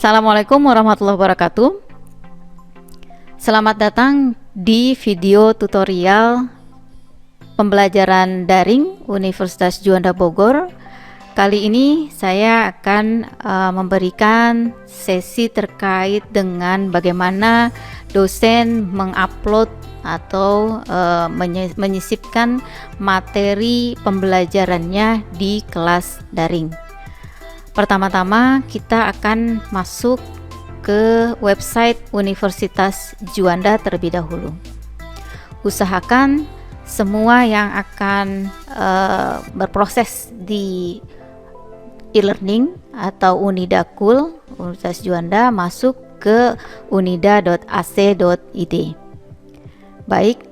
Assalamualaikum warahmatullahi wabarakatuh. Selamat datang di video tutorial pembelajaran daring Universitas Juanda Bogor. Kali ini saya akan memberikan sesi terkait dengan bagaimana dosen mengupload atau menyisipkan materi pembelajarannya di kelas daring. Pertama-tama kita akan masuk ke website Universitas Juanda terlebih dahulu. Usahakan semua yang akan berproses di e-learning atau Unidakul Universitas Juanda masuk ke unida.ac.id. Baik,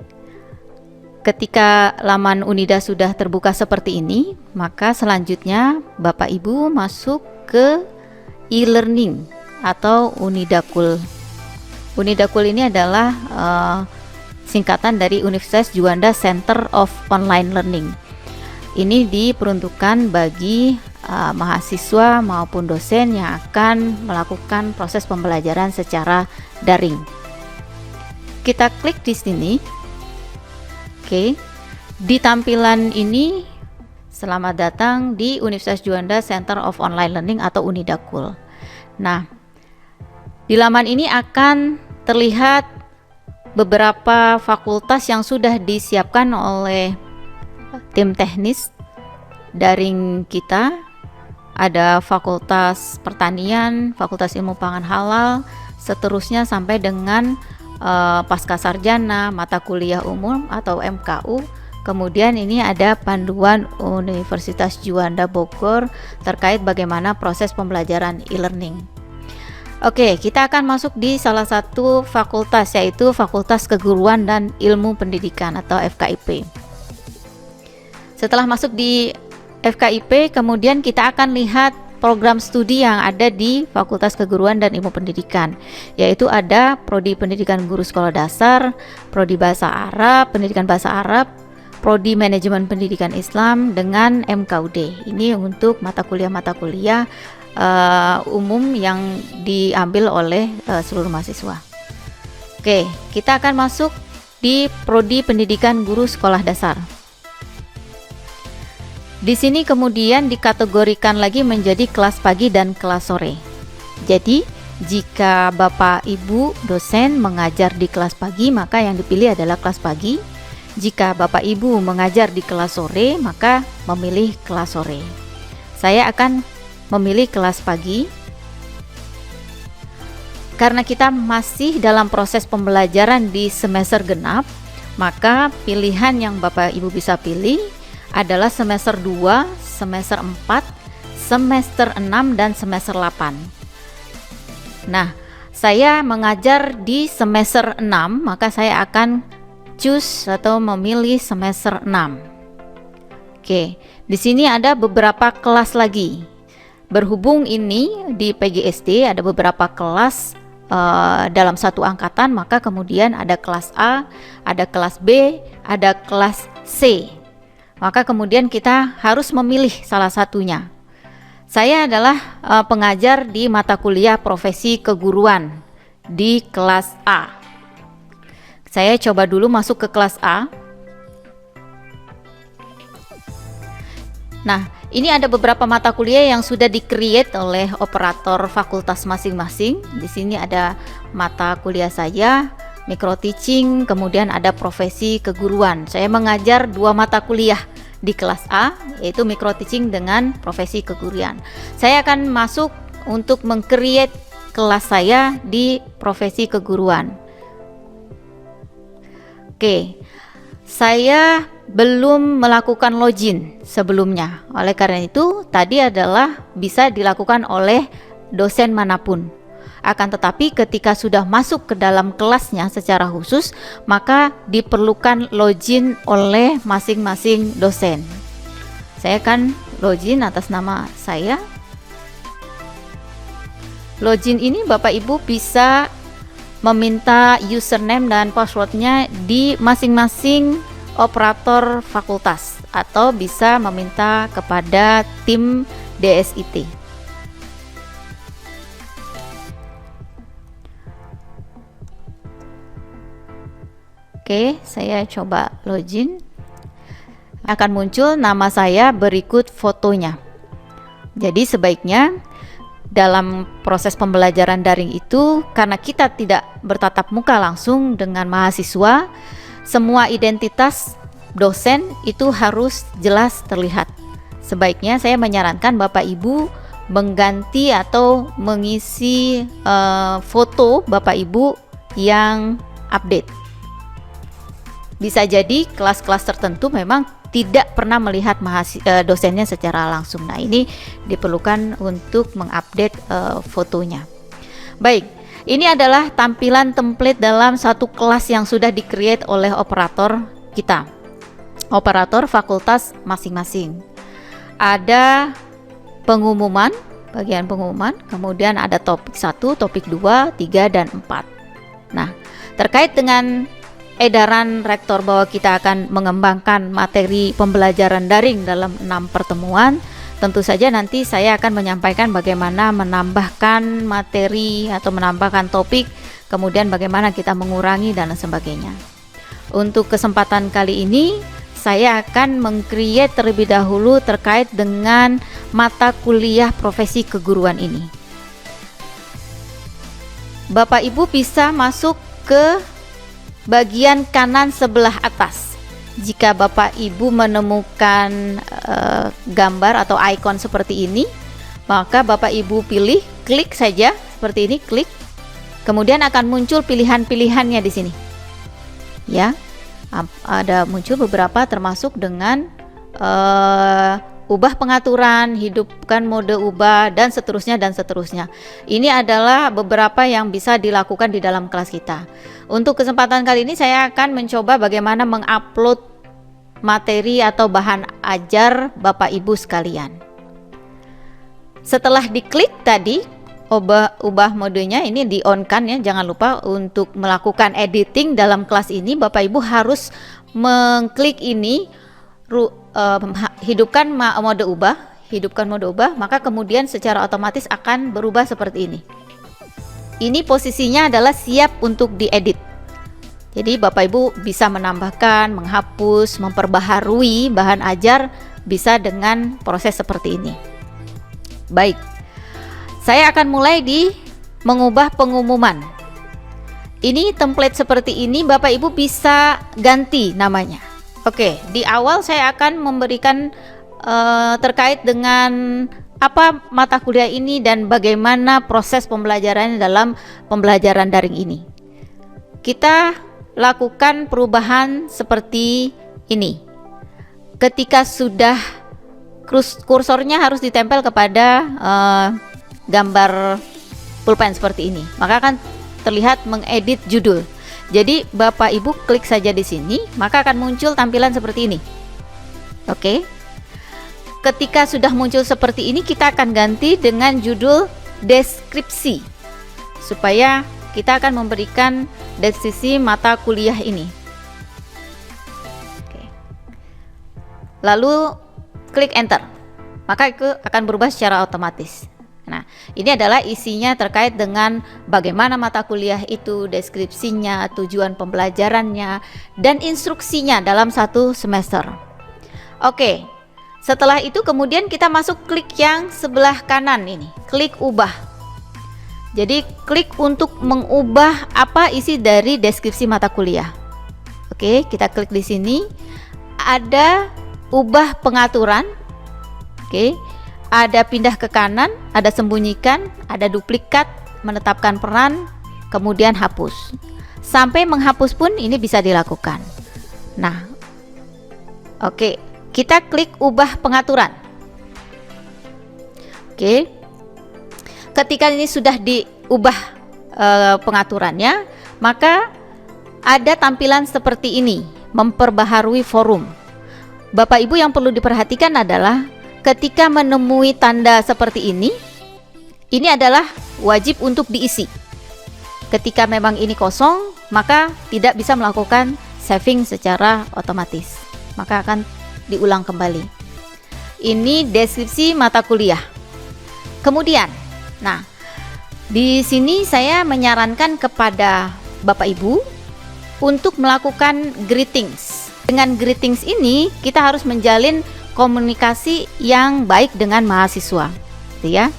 ketika laman Unida sudah terbuka seperti ini, maka selanjutnya Bapak Ibu masuk ke e-learning atau Unidakul. Unidakul ini adalah singkatan dari Universitas Juanda Center of Online Learning. Ini diperuntukkan bagi mahasiswa maupun dosen yang akan melakukan proses pembelajaran secara daring. Kita klik di sini. Oke, di tampilan ini selamat datang di Universitas Juanda Center of Online Learning atau Unidakul. Nah, di laman ini akan terlihat beberapa fakultas yang sudah disiapkan oleh tim teknis daring kita. Ada Fakultas Pertanian, Fakultas Ilmu Pangan Halal, seterusnya sampai dengan pasca sarjana, mata kuliah umum atau MKU. Kemudian ini ada panduan Universitas Juanda Bogor terkait bagaimana proses pembelajaran e-learning. Oke, kita akan masuk di salah satu fakultas, yaitu Fakultas Keguruan dan Ilmu Pendidikan atau FKIP. Setelah masuk di FKIP, kemudian kita akan lihat program studi yang ada di Fakultas Keguruan dan Ilmu Pendidikan, yaitu ada Prodi Pendidikan Guru Sekolah Dasar, Prodi Bahasa Arab, Pendidikan Bahasa Arab, Prodi Manajemen Pendidikan Islam dengan MKUD. Ini untuk mata kuliah umum yang diambil oleh seluruh mahasiswa. Oke, kita akan masuk di Prodi Pendidikan Guru Sekolah Dasar. Di sini kemudian dikategorikan lagi menjadi kelas pagi dan kelas sore. Jadi, jika Bapak Ibu dosen mengajar di kelas pagi, maka yang dipilih adalah kelas pagi. Jika Bapak Ibu mengajar di kelas sore, maka memilih kelas sore. Saya akan memilih kelas pagi. Karena kita masih dalam proses pembelajaran di semester genap, maka pilihan yang Bapak Ibu bisa pilih adalah semester 2, semester 4, semester 6, dan semester 8. Nah, saya mengajar di semester 6, maka saya akan choose atau memilih semester 6. Oke, di sini ada beberapa kelas lagi. Berhubung ini di PGSD ada beberapa kelas dalam satu angkatan, maka kemudian ada kelas A, ada kelas B, ada kelas C. Maka kemudian kita harus memilih salah satunya. Saya adalah pengajar di mata kuliah profesi keguruan di kelas A. Saya coba dulu masuk ke kelas A. Nah, ini ada beberapa mata kuliah yang sudah di-create oleh operator fakultas masing-masing. Di sini ada mata kuliah saya, micro teaching, kemudian ada profesi keguruan. Saya mengajar 2 mata kuliah di kelas A, yaitu micro teaching dengan profesi keguruan. Saya akan masuk untuk meng-create kelas saya di profesi keguruan. Oke, saya belum melakukan login sebelumnya. Oleh karena itu, tadi adalah bisa dilakukan oleh dosen manapun. Akan tetapi ketika sudah masuk ke dalam kelasnya secara khusus, maka diperlukan login oleh masing-masing dosen. Saya akan login atas nama saya. Login ini Bapak Ibu bisa meminta username dan passwordnya di masing-masing operator fakultas, atau bisa meminta kepada tim DSIT. Oke, saya coba login. Akan muncul nama saya berikut fotonya. Jadi sebaiknya dalam proses pembelajaran daring itu, karena kita tidak bertatap muka langsung dengan mahasiswa, semua identitas dosen itu harus jelas terlihat. Sebaiknya saya menyarankan Bapak Ibu mengganti atau mengisi foto Bapak Ibu yang update. Bisa jadi kelas-kelas tertentu memang tidak pernah melihat dosennya secara langsung. Nah, ini diperlukan untuk mengupdate fotonya. Baik, ini adalah tampilan template dalam satu kelas yang sudah di-create oleh operator kita, operator fakultas masing-masing. Ada pengumuman, bagian pengumuman, kemudian ada topik 1, topik 2, 3, dan 4. Nah, terkait dengan edaran rektor bahwa kita akan mengembangkan materi pembelajaran daring dalam 6 pertemuan, tentu saja nanti saya akan menyampaikan bagaimana menambahkan materi atau menambahkan topik, kemudian bagaimana kita mengurangi dan sebagainya. Untuk kesempatan kali ini saya akan meng-create terlebih dahulu terkait dengan mata kuliah profesi keguruan ini. Bapak Ibu bisa masuk ke bagian kanan sebelah atas. Jika Bapak Ibu menemukan gambar atau icon seperti ini, maka Bapak Ibu pilih, klik saja seperti ini, klik. Kemudian akan muncul pilihan-pilihannya di sini. Ya, ada muncul beberapa termasuk dengan ubah pengaturan, hidupkan mode ubah, dan seterusnya dan seterusnya. Ini adalah beberapa yang bisa dilakukan di dalam kelas kita. Untuk kesempatan kali ini saya akan mencoba bagaimana mengupload materi atau bahan ajar Bapak Ibu sekalian. Setelah diklik tadi, ubah modenya ini di on kan ya, jangan lupa untuk melakukan editing dalam kelas ini Bapak Ibu harus mengklik ini, hidupkan mode ubah, maka kemudian secara otomatis akan berubah seperti ini. Ini posisinya adalah siap untuk diedit. Jadi Bapak Ibu bisa menambahkan, menghapus, memperbaharui bahan ajar bisa dengan proses seperti ini. Baik, saya akan mulai di mengubah pengumuman. Ini template seperti ini Bapak Ibu bisa ganti namanya. Oke, di awal saya akan memberikan terkait dengan apa mata kuliah ini dan bagaimana proses pembelajarannya dalam pembelajaran daring ini. Kita lakukan perubahan seperti ini. Ketika sudah kursornya harus ditempel kepada gambar pulpen seperti ini, maka akan terlihat mengedit judul. Jadi Bapak Ibu klik saja di sini, maka akan muncul tampilan seperti ini. Oke. Ketika sudah muncul seperti ini, kita akan ganti dengan judul deskripsi, supaya kita akan memberikan deskripsi mata kuliah ini. Oke. Lalu klik enter, maka itu akan berubah secara otomatis. Nah, ini adalah isinya terkait dengan bagaimana mata kuliah itu, deskripsinya, tujuan pembelajarannya, dan instruksinya dalam satu semester. Oke, setelah itu kemudian kita masuk klik yang sebelah kanan ini, klik ubah. Jadi klik untuk mengubah apa isi dari deskripsi mata kuliah. Oke, kita klik di sini, ada ubah pengaturan. Oke. Ada pindah ke kanan, ada sembunyikan, ada duplikat, menetapkan peran, kemudian hapus. Sampai menghapus pun ini bisa dilakukan. Nah, oke, kita klik ubah pengaturan. Oke. Ketika ini sudah diubah pengaturannya, maka ada tampilan seperti ini, memperbaharui forum. Bapak Ibu yang perlu diperhatikan adalah ketika menemui tanda seperti ini adalah wajib untuk diisi. Ketika memang ini kosong, maka tidak bisa melakukan saving secara otomatis, maka akan diulang kembali. Ini deskripsi mata kuliah. Kemudian, nah, di sini saya menyarankan kepada Bapak Ibu untuk melakukan greetings. Dengan greetings ini kita harus menjalin komunikasi yang baik dengan mahasiswa, gitu ya.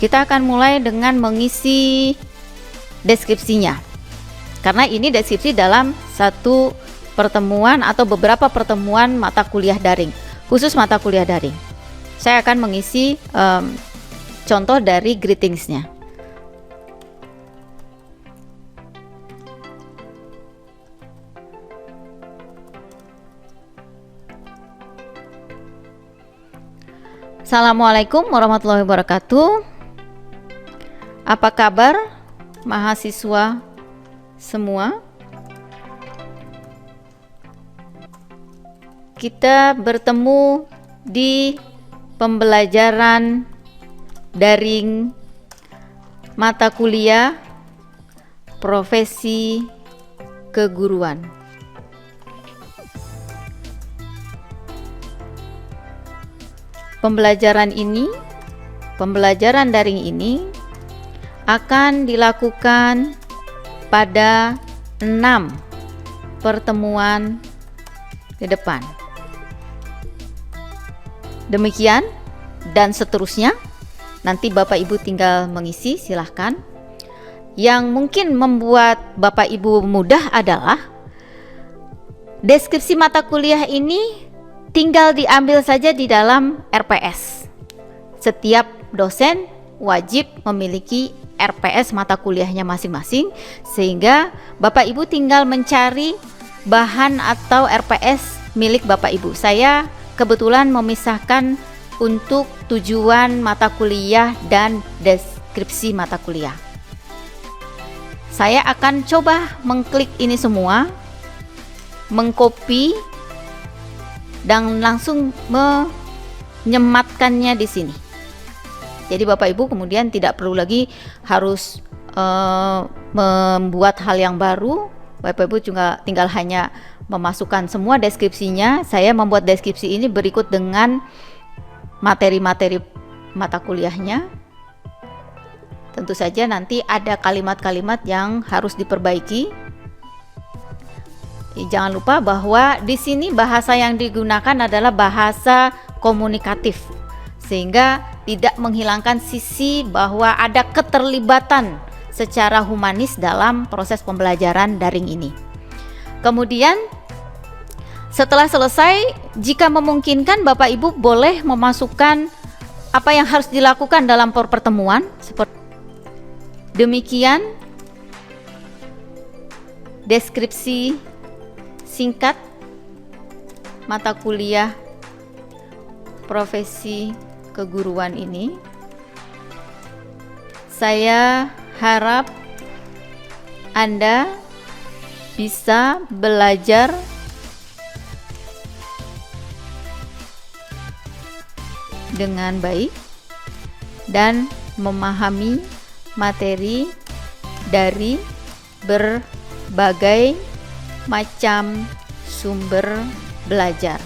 Kita akan mulai dengan mengisi deskripsinya, karena ini deskripsi dalam satu pertemuan atau beberapa pertemuan mata kuliah daring, khusus mata kuliah daring. Saya akan mengisi contoh dari greetingsnya. Assalamualaikum warahmatullahi wabarakatuh. Apa kabar mahasiswa semua? Kita bertemu di pembelajaran daring mata kuliah profesi keguruan. Pembelajaran daring ini akan dilakukan pada 6 pertemuan ke depan. Demikian dan seterusnya. Nanti Bapak Ibu tinggal mengisi, silahkan. Yang mungkin membuat Bapak Ibu mudah adalah deskripsi mata kuliah ini tinggal diambil saja di dalam RPS. Setiap dosen wajib memiliki RPS mata kuliahnya masing-masing, sehingga Bapak Ibu tinggal mencari bahan atau RPS milik Bapak Ibu. Saya kebetulan memisahkan untuk tujuan mata kuliah dan deskripsi mata kuliah. Saya akan coba mengklik ini semua, mengcopy dan langsung menyematkannya di sini. Jadi Bapak Ibu kemudian tidak perlu lagi harus membuat hal yang baru. Bapak Ibu juga tinggal hanya memasukkan semua deskripsinya. Saya membuat deskripsi ini berikut dengan materi-materi mata kuliahnya. Tentu saja nanti ada kalimat-kalimat yang harus diperbaiki. Jangan lupa bahwa di sini bahasa yang digunakan adalah bahasa komunikatif, sehingga tidak menghilangkan sisi bahwa ada keterlibatan secara humanis dalam proses pembelajaran daring ini. Kemudian setelah selesai, jika memungkinkan Bapak Ibu boleh memasukkan apa yang harus dilakukan dalam pertemuan. Demikian deskripsi singkat mata kuliah profesi keguruan ini. Saya harap Anda bisa belajar dengan baik dan memahami materi dari berbagai macam sumber belajar.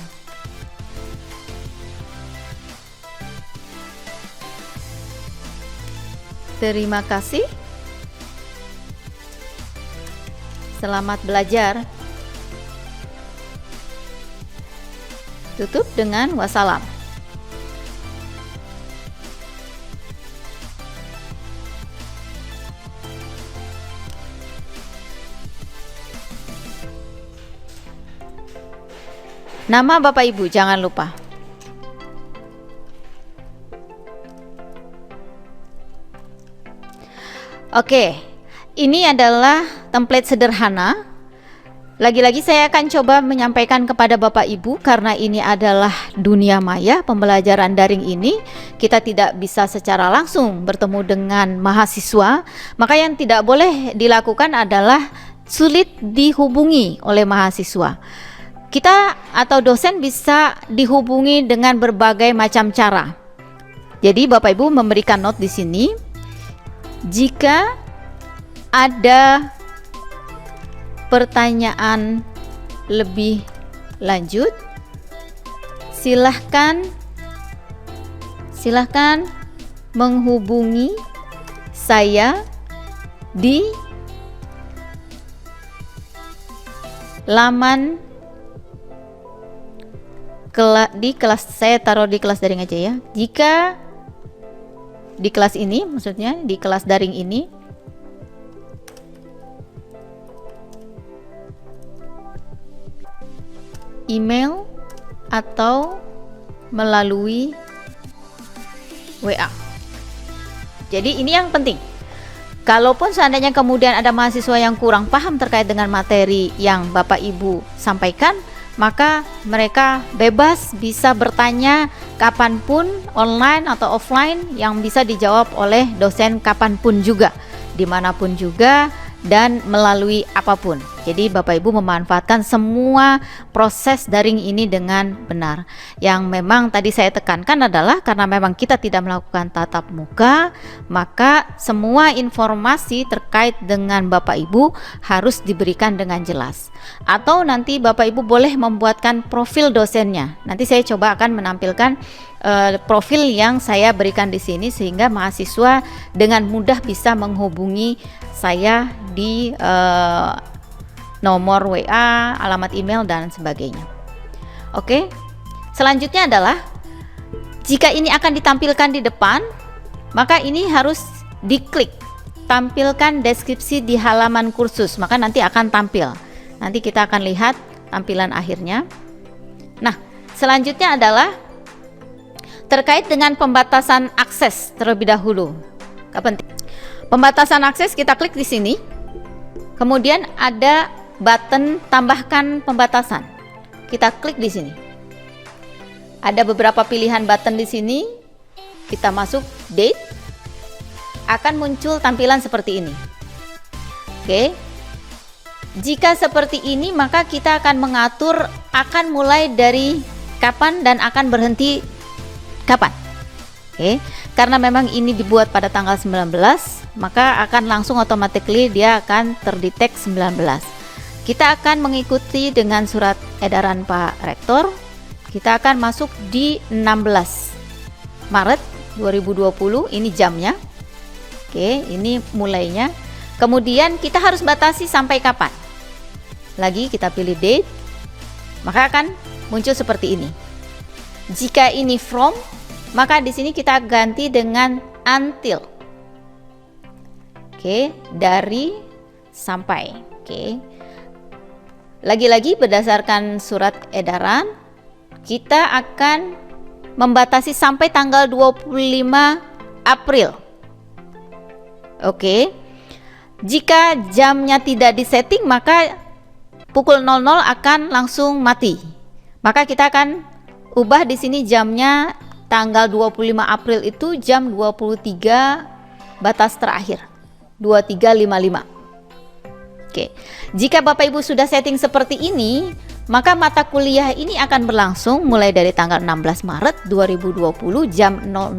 Terima kasih. Selamat belajar. Tutup dengan wassalam. Nama Bapak Ibu jangan lupa. Oke, ini adalah template sederhana. Lagi-lagi saya akan coba menyampaikan kepada Bapak Ibu, karena ini adalah dunia maya, pembelajaran daring ini kita tidak bisa secara langsung bertemu dengan mahasiswa. Maka yang tidak boleh dilakukan adalah sulit dihubungi oleh mahasiswa. Kita atau dosen bisa dihubungi dengan berbagai macam cara. Jadi Bapak Ibu memberikan note di sini. Jika ada pertanyaan lebih lanjut, silahkan menghubungi saya di laman di kelas, saya taruh di kelas daring aja ya. Jika di kelas ini, maksudnya di kelas daring ini, email atau melalui WA. Jadi ini yang penting. Kalaupun seandainya kemudian ada mahasiswa yang kurang paham terkait dengan materi yang Bapak Ibu sampaikan, maka mereka bebas bisa bertanya kapanpun, online atau offline, yang bisa dijawab oleh dosen kapanpun juga, dimanapun juga, dan melalui apapun. Jadi Bapak Ibu memanfaatkan semua proses daring ini dengan benar. Yang memang tadi saya tekankan adalah karena memang kita tidak melakukan tatap muka, maka semua informasi terkait dengan Bapak Ibu harus diberikan dengan jelas. Atau nanti Bapak Ibu boleh membuatkan profil dosennya. Nanti saya coba akan menampilkan profil yang saya berikan di sini sehingga mahasiswa dengan mudah bisa menghubungi saya di nomor WA, alamat email, dan sebagainya. Oke, selanjutnya adalah jika ini akan ditampilkan di depan, maka ini harus diklik tampilkan deskripsi di halaman kursus, maka nanti akan tampil. Nanti kita akan lihat tampilan akhirnya. Nah, selanjutnya adalah terkait dengan pembatasan akses terlebih dahulu. Pembatasan akses kita klik di sini. Kemudian ada button tambahkan pembatasan. Kita klik di sini. Ada beberapa pilihan button di sini. Kita masuk date. Akan muncul tampilan seperti ini. Oke. Jika seperti ini, maka kita akan mengatur akan mulai dari kapan dan akan berhenti kapan. Oke. Karena memang ini dibuat pada tanggal 19, maka akan langsung automatically dia akan terdetek 19. Kita akan mengikuti dengan surat edaran Pak Rektor. Kita akan masuk di 16 Maret 2020, ini jamnya. Oke, ini mulainya. Kemudian kita harus batasi sampai kapan. Lagi kita pilih date, maka akan muncul seperti ini. Jika ini from, maka di sini kita ganti dengan until. Oke, dari sampai. Oke. Lagi-lagi berdasarkan surat edaran, kita akan membatasi sampai tanggal 25 April. Oke. Jika jamnya tidak disetting, maka pukul 00 akan langsung mati. Maka kita akan ubah di sini jamnya tanggal 25 April itu jam 23 batas terakhir. 23.55. Oke. Jika Bapak Ibu sudah setting seperti ini, maka mata kuliah ini akan berlangsung mulai dari tanggal 16 Maret 2020 jam 00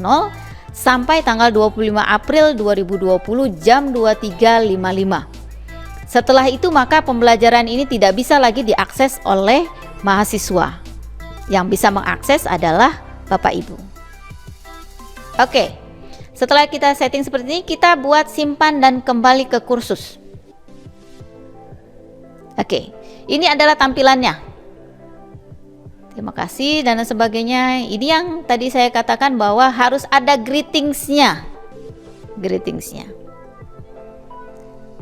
sampai tanggal 25 April 2020 jam 23.55. Setelah itu maka pembelajaran ini tidak bisa lagi diakses oleh mahasiswa. Yang bisa mengakses adalah Bapak Ibu. Oke. Setelah kita setting seperti ini, kita buat simpan dan kembali ke kursus. Oke, ini adalah tampilannya. Terima kasih dan sebagainya. Ini yang tadi saya katakan bahwa harus ada greetingsnya.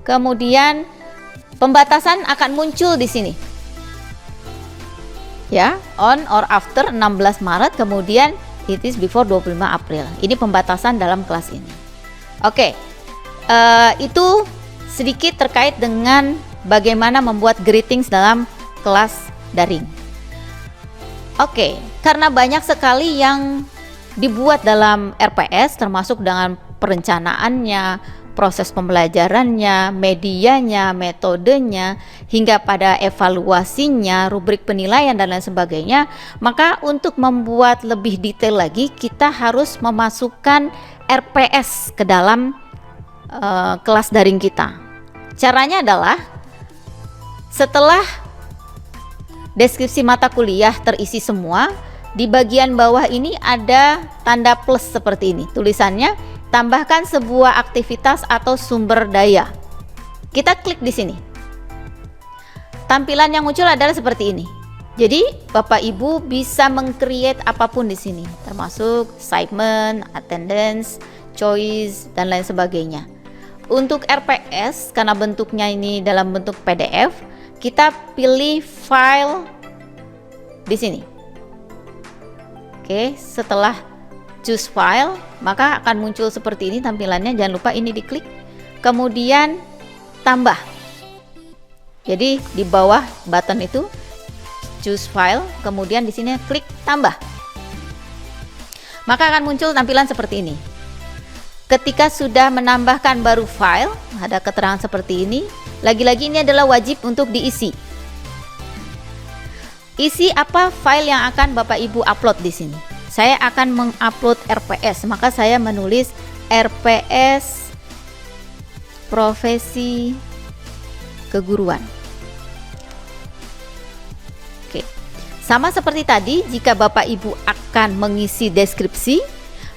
Kemudian pembatasan akan muncul di sini. Ya, on or after 16 Maret, kemudian it is before 25 April. Ini pembatasan dalam kelas ini. Oke, itu sedikit terkait dengan bagaimana membuat greetings dalam kelas daring. Oke, karena banyak sekali yang dibuat dalam RPS, termasuk dengan perencanaannya, proses pembelajarannya, medianya, metodenya, hingga pada evaluasinya, rubrik penilaian dan lain sebagainya, maka untuk membuat lebih detail lagi, kita harus memasukkan RPS ke dalam kelas daring kita. Caranya adalah setelah deskripsi mata kuliah terisi semua, di bagian bawah ini ada tanda plus seperti ini. Tulisannya, tambahkan sebuah aktivitas atau sumber daya. Kita klik di sini. tampilan yang muncul adalah seperti ini. Jadi Bapak Ibu bisa meng-create apapun di sini, termasuk assignment, attendance, choice, dan lain sebagainya. Untuk RPS, karena bentuknya ini dalam bentuk PDF, kita pilih file di sini. Oke, setelah choose file, maka akan muncul seperti ini tampilannya. Jangan lupa ini diklik, kemudian tambah. Jadi di bawah button itu choose file, kemudian di sini klik tambah. Maka akan muncul tampilan seperti ini. Ketika sudah menambahkan baru file, ada keterangan seperti ini. Lagi-lagi ini adalah wajib untuk diisi. Isi apa file yang akan Bapak Ibu upload di sini. Saya akan mengupload RPS, maka saya menulis RPS profesi keguruan. Oke. Sama seperti tadi, jika Bapak Ibu akan mengisi deskripsi,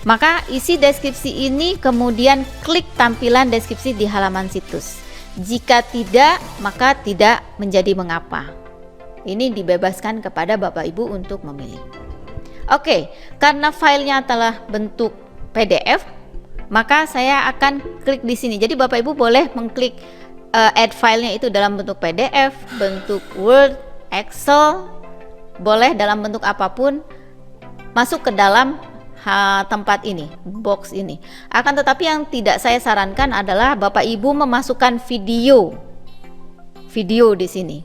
maka isi deskripsi ini kemudian klik tampilan deskripsi di halaman situs. Jika tidak, maka tidak menjadi mengapa. Ini dibebaskan kepada Bapak Ibu untuk memilih. Oke, karena filenya adalah bentuk PDF, maka saya akan klik di sini. Jadi Bapak Ibu boleh mengklik add filenya itu dalam bentuk PDF, bentuk Word, Excel, boleh dalam bentuk apapun, masuk ke dalam tempat ini, box ini. Akan tetapi yang tidak saya sarankan adalah Bapak Ibu memasukkan video di sini,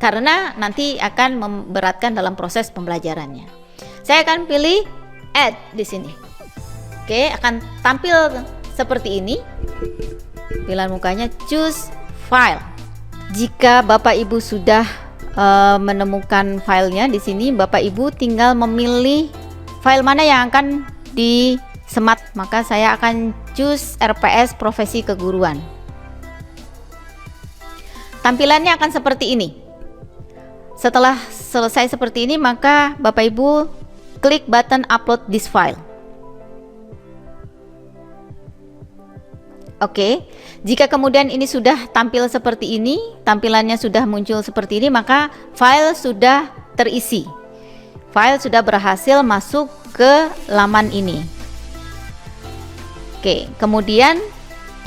karena nanti akan memberatkan dalam proses pembelajarannya. Saya akan pilih add di sini. Oke, akan tampil seperti ini. Pilihan mukanya choose file. Jika Bapak Ibu sudah menemukan filenya di sini, Bapak Ibu tinggal memilih file mana yang akan disemat. Maka saya akan choose RPS profesi keguruan. Tampilannya akan seperti ini. Setelah selesai seperti ini, maka Bapak Ibu klik button upload this file. Oke, jika kemudian ini sudah tampil seperti ini, tampilannya sudah muncul seperti ini, maka file sudah terisi. File sudah berhasil masuk ke laman ini. Oke, kemudian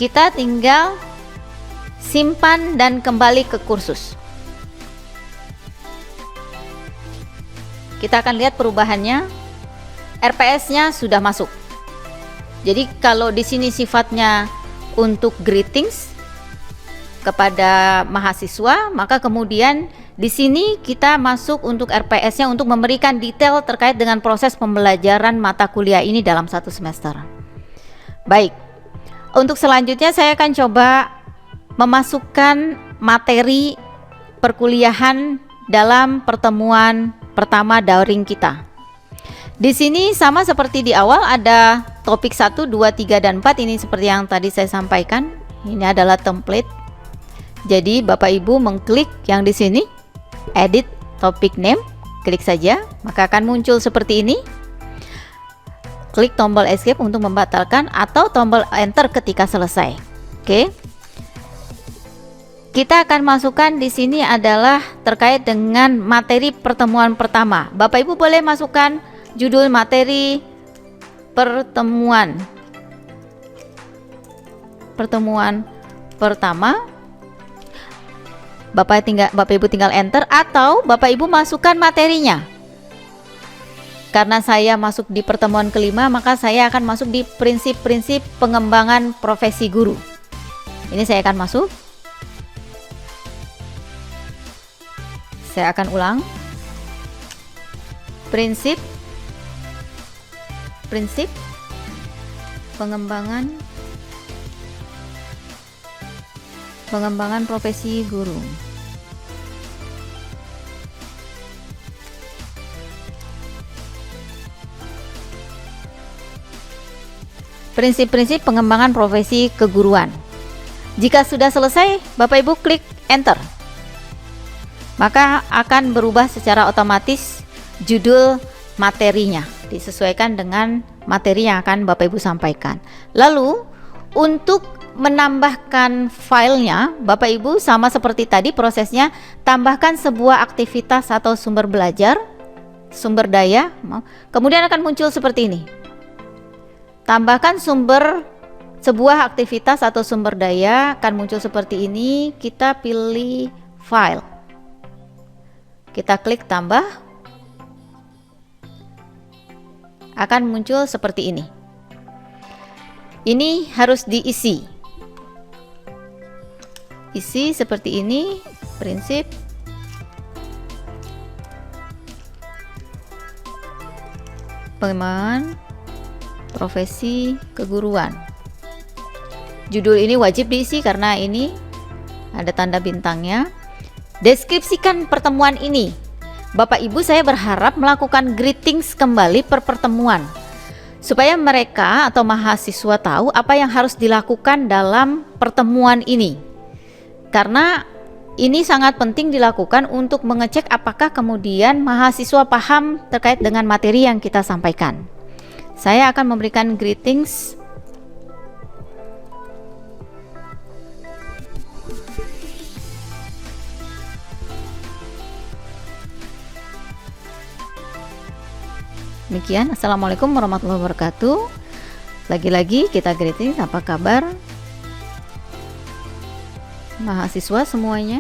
kita tinggal simpan dan kembali ke kursus. Kita akan lihat perubahannya. RPS-nya sudah masuk. Jadi kalau di sini sifatnya untuk greetings kepada mahasiswa, maka kemudian di sini kita masuk untuk RPS-nya untuk memberikan detail terkait dengan proses pembelajaran mata kuliah ini dalam satu semester. Baik, untuk selanjutnya saya akan coba memasukkan materi perkuliahan dalam pertemuan pertama daring kita. Di sini sama seperti di awal, ada topik 1, 2, 3, dan 4. Ini seperti yang tadi saya sampaikan. Ini adalah template. Jadi Bapak Ibu mengklik yang di sini, edit topic name, klik saja, maka akan muncul seperti ini. Klik tombol escape untuk membatalkan atau tombol enter ketika selesai. Oke. Kita akan masukkan di sini adalah terkait dengan materi pertemuan pertama. Bapak Ibu boleh masukkan judul materi pertemuan pertama. Bapak Ibu tinggal enter, atau Bapak Ibu masukkan materinya. Karena saya masuk di pertemuan kelima, maka saya akan masuk di prinsip-prinsip pengembangan profesi guru. Ini saya akan masuk. Saya akan ulang. Prinsip pengembangan profesi guru. Prinsip-prinsip pengembangan profesi keguruan. Jika sudah selesai, Bapak Ibu klik enter. Maka akan berubah secara otomatis judul materinya, disesuaikan dengan materi yang akan Bapak Ibu sampaikan. Lalu untuk menambahkan filenya, Bapak Ibu sama seperti tadi prosesnya, tambahkan sebuah aktivitas atau sumber belajar, sumber daya, kemudian akan muncul seperti ini. Tambahkan sebuah aktivitas atau sumber daya akan muncul seperti ini. Kita pilih file, kita klik tambah, akan muncul seperti ini. Ini harus diisi. Isi seperti ini, prinsip. Pengembangan profesi keguruan. Judul ini wajib diisi karena ini ada tanda bintangnya. Deskripsikan pertemuan ini. Bapak Ibu, saya berharap melakukan greetings kembali per pertemuan, supaya mereka atau mahasiswa tahu apa yang harus dilakukan dalam pertemuan ini. Karena ini sangat penting dilakukan untuk mengecek apakah kemudian mahasiswa paham terkait dengan materi yang kita sampaikan. Saya akan memberikan greetings. Demikian, Assalamualaikum warahmatullahi wabarakatuh. Lagi-lagi kita greeting, apa kabar mahasiswa semuanya?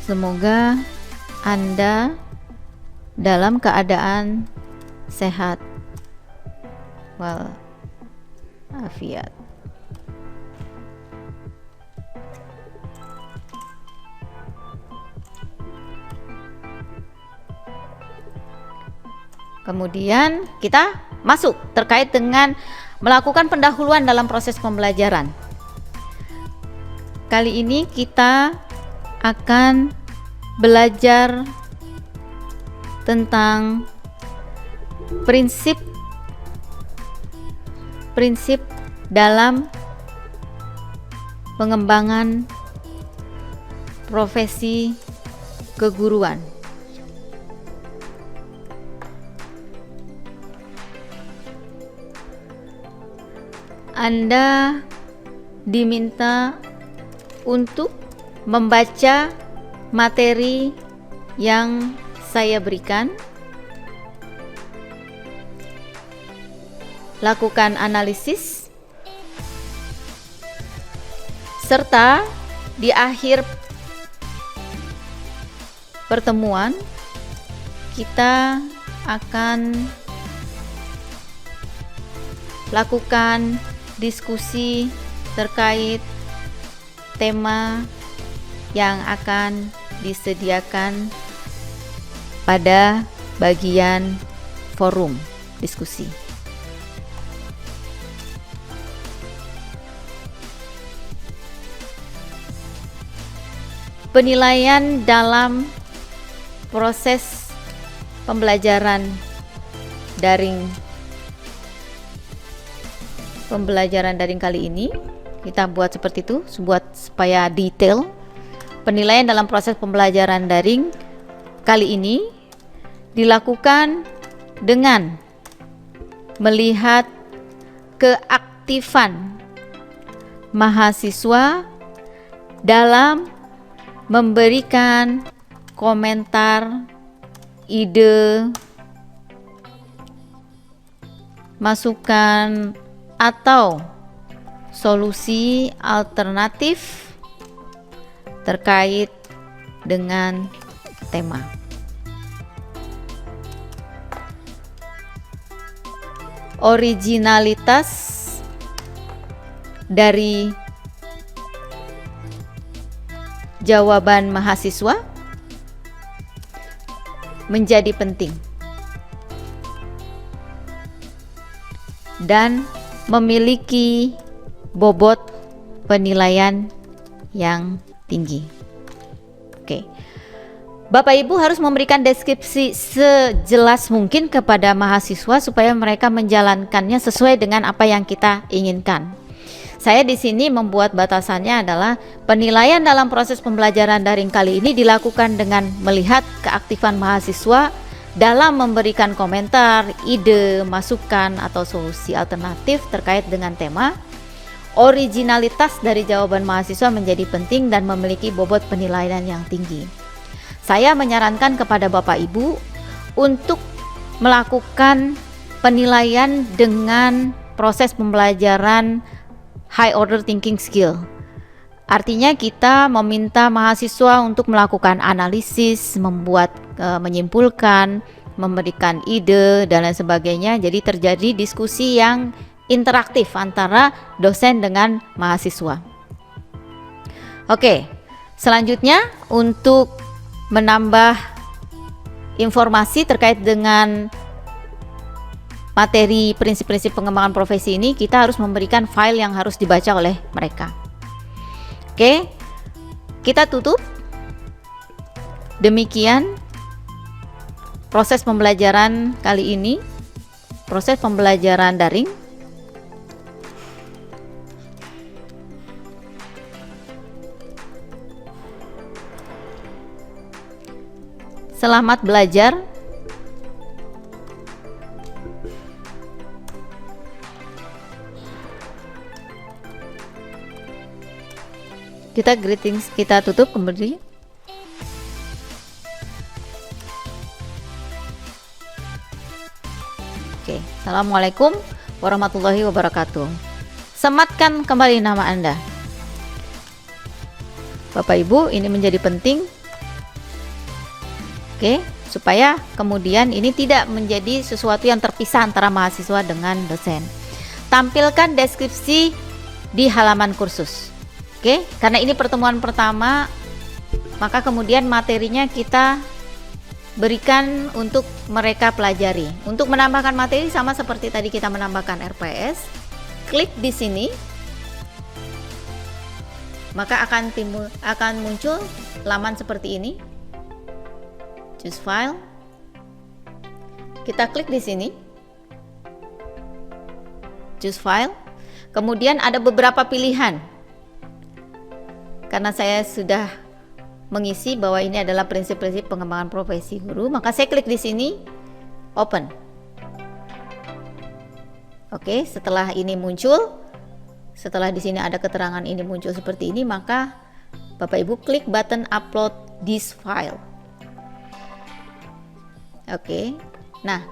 Semoga Anda dalam keadaan sehat walafiat. Kemudian kita masuk terkait dengan melakukan pendahuluan dalam proses pembelajaran. Kali ini kita akan belajar tentang prinsip dalam pengembangan profesi keguruan. Anda diminta untuk membaca materi yang saya berikan, lakukan analisis, serta di akhir pertemuan kita akan lakukan diskusi terkait tema yang akan disediakan pada bagian forum diskusi. Penilaian dalam proses pembelajaran daring kali ini kita buat seperti itu, supaya detail. Penilaian dalam proses pembelajaran daring kali ini dilakukan dengan melihat keaktifan mahasiswa dalam memberikan komentar, ide, masukan, atau solusi alternatif terkait dengan tema. Originalitas dari jawaban mahasiswa menjadi penting dan memiliki bobot penilaian yang tinggi. Oke. Bapak Ibu harus memberikan deskripsi sejelas mungkin kepada mahasiswa supaya mereka menjalankannya sesuai dengan apa yang kita inginkan. Saya di sini membuat batasannya adalah penilaian dalam proses pembelajaran daring kali ini dilakukan dengan melihat keaktifan mahasiswa dalam memberikan komentar, ide, masukan, atau solusi alternatif terkait dengan tema. Originalitas dari jawaban mahasiswa menjadi penting dan memiliki bobot penilaian yang tinggi. Saya menyarankan kepada Bapak Ibu untuk melakukan penilaian dengan proses pembelajaran high order thinking skill. Artinya kita meminta mahasiswa untuk melakukan analisis, menyimpulkan, memberikan ide dan lain sebagainya. Jadi terjadi diskusi yang interaktif antara dosen dengan mahasiswa. Oke, selanjutnya untuk menambah informasi terkait dengan materi prinsip-prinsip pengembangan profesi ini, kita harus memberikan file yang harus dibaca oleh mereka. Oke, kita tutup. Demikian proses pembelajaran kali ini, proses pembelajaran daring. Selamat belajar. Kita greetings, kita tutup kembali. Oke, assalamualaikum warahmatullahi wabarakatuh. Sematkan kembali nama Anda. Bapak Ibu, ini menjadi penting. Oke, supaya kemudian ini tidak menjadi sesuatu yang terpisah antara mahasiswa dengan dosen. Tampilkan deskripsi di halaman kursus. Oke, karena ini pertemuan pertama, maka kemudian materinya kita berikan untuk mereka pelajari. Untuk menambahkan materi sama seperti tadi kita menambahkan RPS, klik di sini, maka akan muncul laman seperti ini. Choose file. Kita klik di sini. Choose file. Kemudian ada beberapa pilihan. Karena saya sudah mengisi bahwa ini adalah prinsip-prinsip pengembangan profesi guru, maka saya klik di sini, open. Oke, setelah ini muncul, setelah di sini ada keterangan ini muncul seperti ini, maka Bapak Ibu klik button upload this file. Oke, nah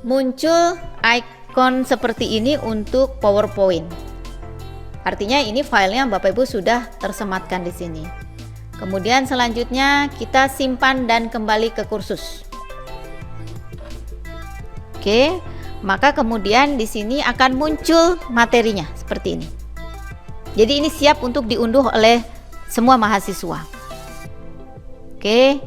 muncul icon seperti ini untuk PowerPoint. Artinya ini filenya Bapak Ibu sudah tersematkan di sini. Kemudian selanjutnya kita simpan dan kembali ke kursus. Oke, maka kemudian di sini akan muncul materinya seperti ini. Jadi ini siap untuk diunduh oleh semua mahasiswa. Oke.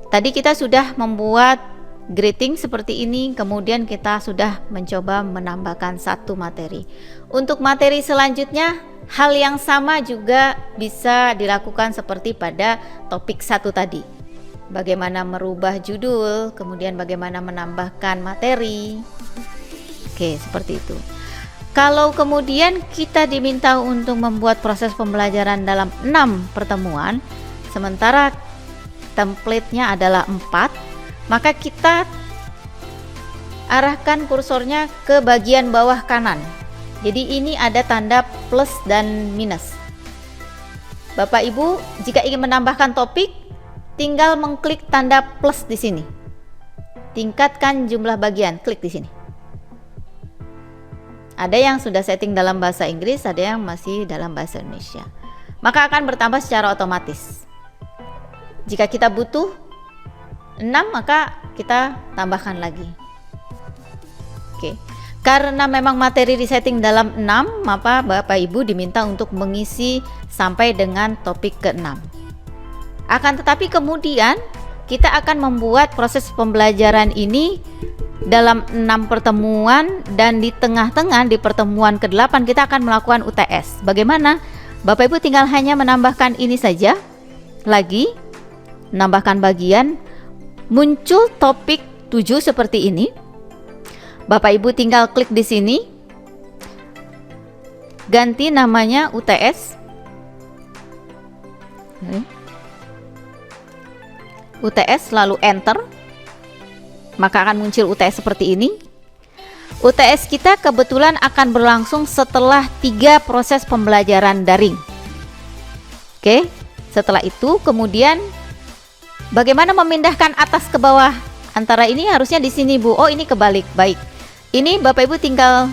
Tadi kita sudah membuat greeting seperti ini, kemudian kita sudah mencoba menambahkan satu materi. Untuk materi selanjutnya, hal yang sama juga bisa dilakukan seperti pada topik 1 tadi. Bagaimana merubah judul, kemudian bagaimana menambahkan materi. Oke, seperti itu. Kalau kemudian kita diminta untuk membuat proses pembelajaran dalam 6 pertemuan, sementara template-nya adalah 4, maka kita arahkan kursornya ke bagian bawah kanan. Jadi ini ada tanda plus dan minus. Bapak Ibu, jika ingin menambahkan topik, tinggal mengklik tanda plus di sini. Tingkatkan jumlah bagian, klik di sini. Ada yang sudah setting dalam bahasa Inggris, ada yang masih dalam bahasa Indonesia. Maka akan bertambah secara otomatis. Jika kita butuh 6, maka kita tambahkan lagi. Oke. Karena memang materi disetting dalam 6, maka Bapak Ibu diminta untuk mengisi sampai dengan topik ke-6. Akan tetapi kemudian kita akan membuat proses pembelajaran ini dalam 6 pertemuan, dan di tengah-tengah di pertemuan ke-8 kita akan melakukan UTS. Bagaimana? Bapak Ibu tinggal hanya menambahkan ini saja lagi, menambahkan bagian, muncul topik 7 seperti ini. Bapak Ibu tinggal klik di sini, ganti namanya UTS. UTS lalu enter. maka akan muncul UTS seperti ini. UTS kita kebetulan akan berlangsung setelah 3 proses pembelajaran daring. Oke, setelah itu kemudian bagaimana memindahkan atas ke bawah? Antara ini harusnya di sini Bu. Oh, ini kebalik. Baik. Ini Bapak Ibu tinggal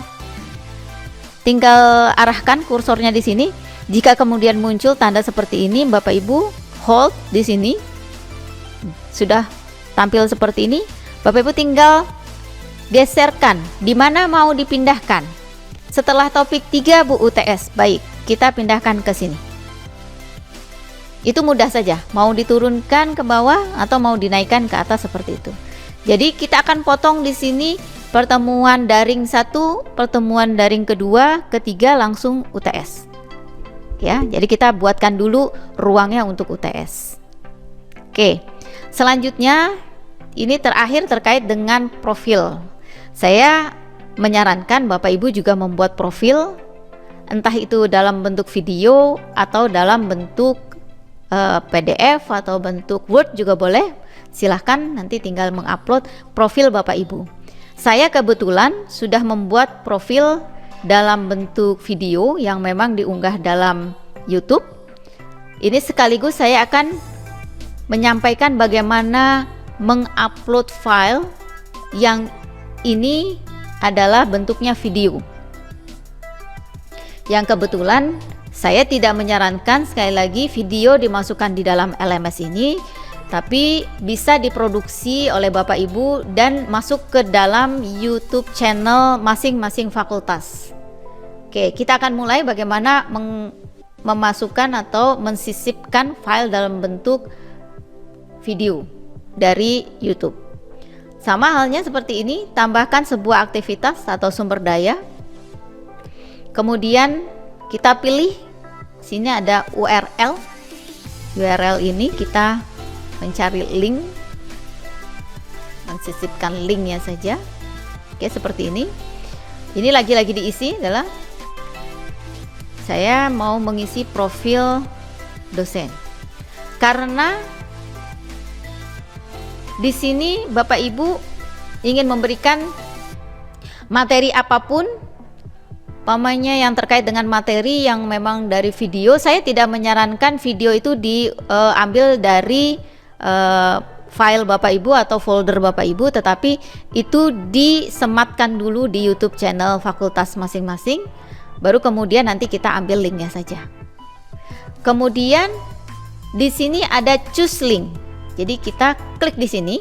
arahkan kursornya di sini. Jika kemudian muncul tanda seperti ini, Bapak Ibu hold di sini. Sudah tampil seperti ini, Bapak Ibu tinggal geserkan di mana mau dipindahkan. Setelah topik 3 Bu UTS. Baik, kita pindahkan ke sini. Itu mudah saja, mau diturunkan ke bawah atau mau dinaikkan ke atas seperti itu. Jadi kita akan potong di sini pertemuan daring 1, pertemuan daring kedua, ketiga langsung UTS. Ya, jadi kita buatkan dulu ruangnya untuk UTS. Oke. Selanjutnya ini terakhir terkait dengan profil. Saya menyarankan Bapak Ibu juga membuat profil, entah itu dalam bentuk video atau dalam bentuk PDF atau bentuk Word juga boleh. Silahkan nanti tinggal mengupload profil Bapak Ibu. Saya kebetulan sudah membuat profil dalam bentuk video yang memang diunggah dalam YouTube. Ini sekaligus saya akan menyampaikan bagaimana mengupload file yang ini adalah bentuknya video. Yang kebetulan saya tidak menyarankan sekali lagi video dimasukkan di dalam LMS ini, tapi bisa diproduksi oleh Bapak Ibu dan masuk ke dalam YouTube channel masing-masing fakultas. Oke, kita akan mulai bagaimana memasukkan atau mensisipkan file dalam bentuk video dari YouTube. Sama halnya seperti ini, tambahkan sebuah aktivitas atau sumber daya. Kemudian kita pilih, sini ada URL. URL ini kita mencari link, mensisipkan linknya saja. Oke, seperti ini. Ini lagi-lagi diisi adalah saya mau mengisi profil dosen. Karena di sini Bapak Ibu ingin memberikan materi apapun, umpamanya yang terkait dengan materi yang memang dari video. Saya tidak menyarankan video itu diambil dari file Bapak Ibu atau folder Bapak Ibu, tetapi itu disematkan dulu di YouTube channel fakultas masing-masing, baru kemudian nanti kita ambil linknya saja. Kemudian di sini ada choose link, jadi kita klik di sini.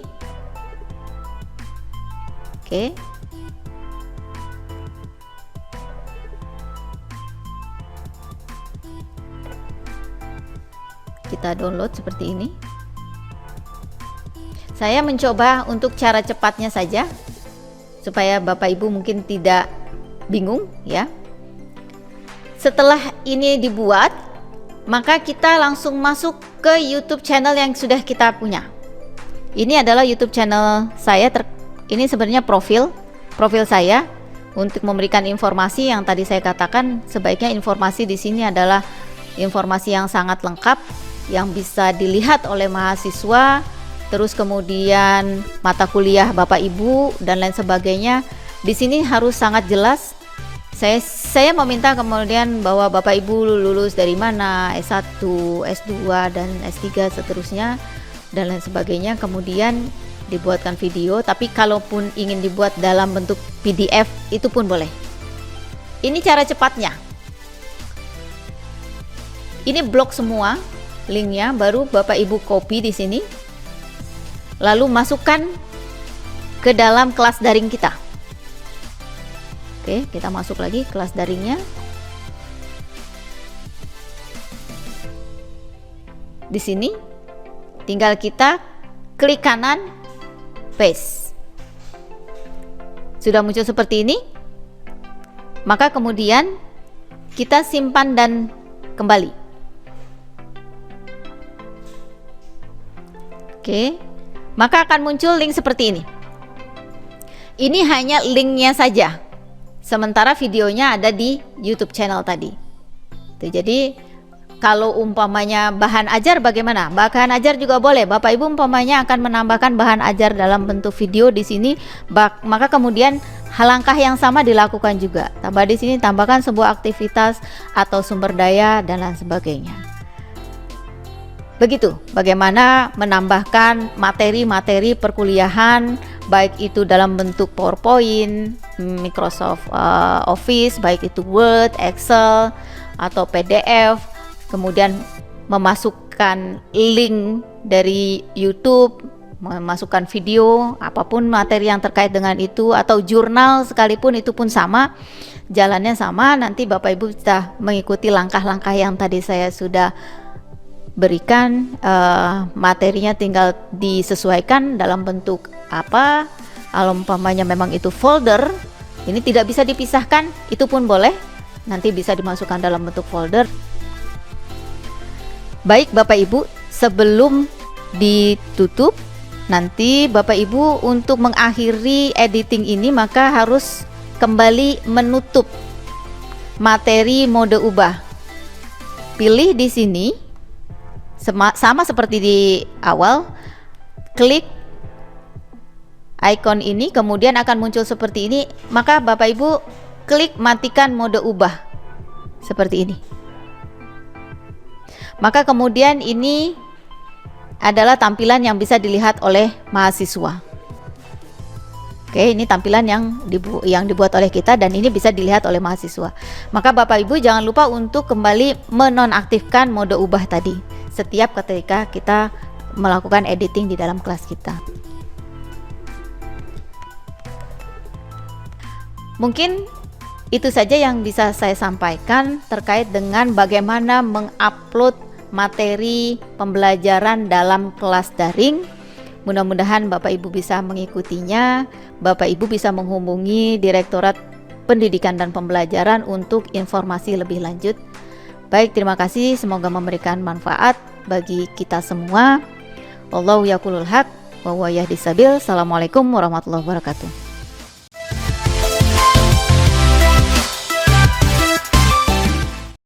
Oke. Kita download seperti ini. Saya mencoba untuk cara cepatnya saja supaya Bapak Ibu mungkin tidak bingung ya. Setelah ini dibuat, maka kita langsung masuk ke YouTube channel yang sudah kita punya. Ini adalah YouTube channel saya. Ini sebenarnya profil saya untuk memberikan informasi yang tadi saya katakan. Sebaiknya informasi di sini adalah informasi yang sangat lengkap yang bisa dilihat oleh mahasiswa, terus kemudian mata kuliah Bapak Ibu dan lain sebagainya. Di sini harus sangat jelas. Saya meminta kemudian bahwa Bapak Ibu lulus dari mana, S1, S2 dan S3 seterusnya dan lain sebagainya. Kemudian dibuatkan video, tapi kalaupun ingin dibuat dalam bentuk PDF itu pun boleh. Ini cara cepatnya. Ini blok semua linknya, baru Bapak Ibu copy di sini, lalu masukkan ke dalam kelas daring kita. Oke, kita masuk lagi kelas daringnya. Di sini tinggal kita klik kanan, paste. Sudah muncul seperti ini. Maka kemudian kita simpan dan kembali. Oke, maka akan muncul link seperti ini. Ini hanya linknya saja, sementara videonya ada di YouTube channel tadi. Jadi kalau umpamanya bahan ajar bagaimana? Bahan ajar juga boleh. Bapak Ibu umpamanya akan menambahkan bahan ajar dalam bentuk video di sini, maka kemudian langkah yang sama dilakukan juga. Tambah di sini, tambahkan sebuah aktivitas atau sumber daya dan lain sebagainya. Begitu bagaimana menambahkan materi-materi perkuliahan, baik itu dalam bentuk PowerPoint, Microsoft Office, baik itu Word, Excel, atau PDF, kemudian memasukkan link dari YouTube, memasukkan video, apapun materi yang terkait dengan itu, atau jurnal sekalipun itu pun sama, jalannya sama. Nanti Bapak Ibu sudah mengikuti langkah-langkah yang tadi saya sudah berikan, materinya tinggal disesuaikan dalam bentuk apa. Kalau umpamanya memang itu folder, ini tidak bisa dipisahkan, itu pun boleh, nanti bisa dimasukkan dalam bentuk folder. Baik Bapak Ibu, sebelum ditutup, nanti Bapak Ibu untuk mengakhiri editing ini maka harus kembali menutup materi mode ubah. Pilih di sini, sama seperti di awal, klik icon ini, kemudian akan muncul seperti ini, maka Bapak Ibu klik matikan mode ubah seperti ini. Maka kemudian ini adalah tampilan yang bisa dilihat oleh mahasiswa. Oke, ini tampilan yang dibuat oleh kita dan ini bisa dilihat oleh mahasiswa. Maka Bapak Ibu jangan lupa untuk kembali menonaktifkan mode ubah tadi setiap ketika kita melakukan editing di dalam kelas kita. Mungkin itu saja yang bisa saya sampaikan terkait dengan bagaimana mengupload materi pembelajaran dalam kelas daring. Mudah-mudahan Bapak Ibu bisa mengikutinya. Bapak Ibu bisa menghubungi Direktorat Pendidikan dan Pembelajaran untuk informasi lebih lanjut. Baik, terima kasih, semoga memberikan manfaat bagi kita semua. Wallahu yaqulul haq wa huwa yahdis sabil. Assalamualaikum warahmatullahi wabarakatuh.